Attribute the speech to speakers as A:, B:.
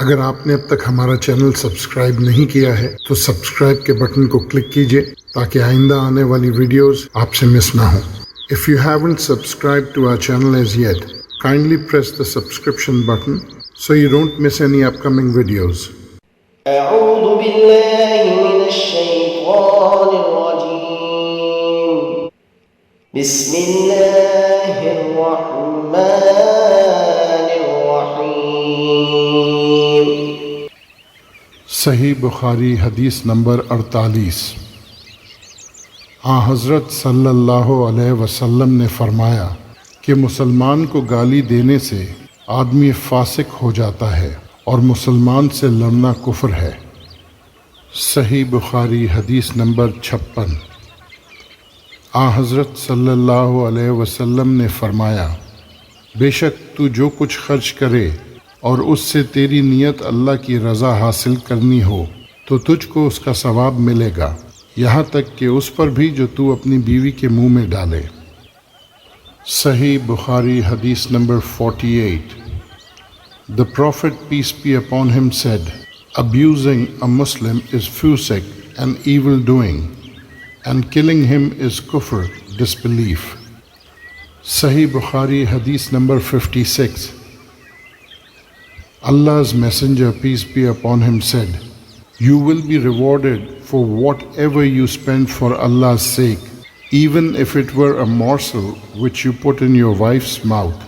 A: अगर आपने अब तक हमारा चैनल सब्सक्राइब नहीं किया है तो सब्सक्राइब के बटन को क्लिक कीजिए ताकि आइंदा आने वाली वीडियोस आपसे मिस ना हो। If you haven't subscribed to our channel as yet, kindly press the subscription button so you don't miss any upcoming videos.
B: أعوذ بالله من الشيطان الرجيم. بسم الله الرحمن الرحيم.
A: सही बुखारी हदीस नंबर 48। हज़रत सल्लल्लाहु अलैहि वसल्लम ने फरमाया कि मुसलमान को गाली देने से आदमी फासिक हो जाता है और मुसलमान से लड़ना कुफ्र है। सही बुखारी हदीस नंबर 56। हज़रत सल्लल्लाहु अलैहि वसल्लम ने फरमाया, बेशक तू जो कुछ खर्च करे और उससे तेरी नीयत अल्लाह की रज़ा हासिल करनी हो तो तुझको उसका सवाब मिलेगा, यहाँ तक कि उस पर भी जो तू अपनी बीवी के मुंह में डाले। सही बुखारी हदीस number 48। The Prophet, peace be upon him, said, abusing a Muslim is fusiq and evil doing, and killing him is kufr, disbelief. Sahih Bukhari hadith number 56. Allah's Messenger, peace be upon him, said, you will be rewarded for whatever you spend for Allah's sake, even if it were a morsel which you put in your wife's mouth.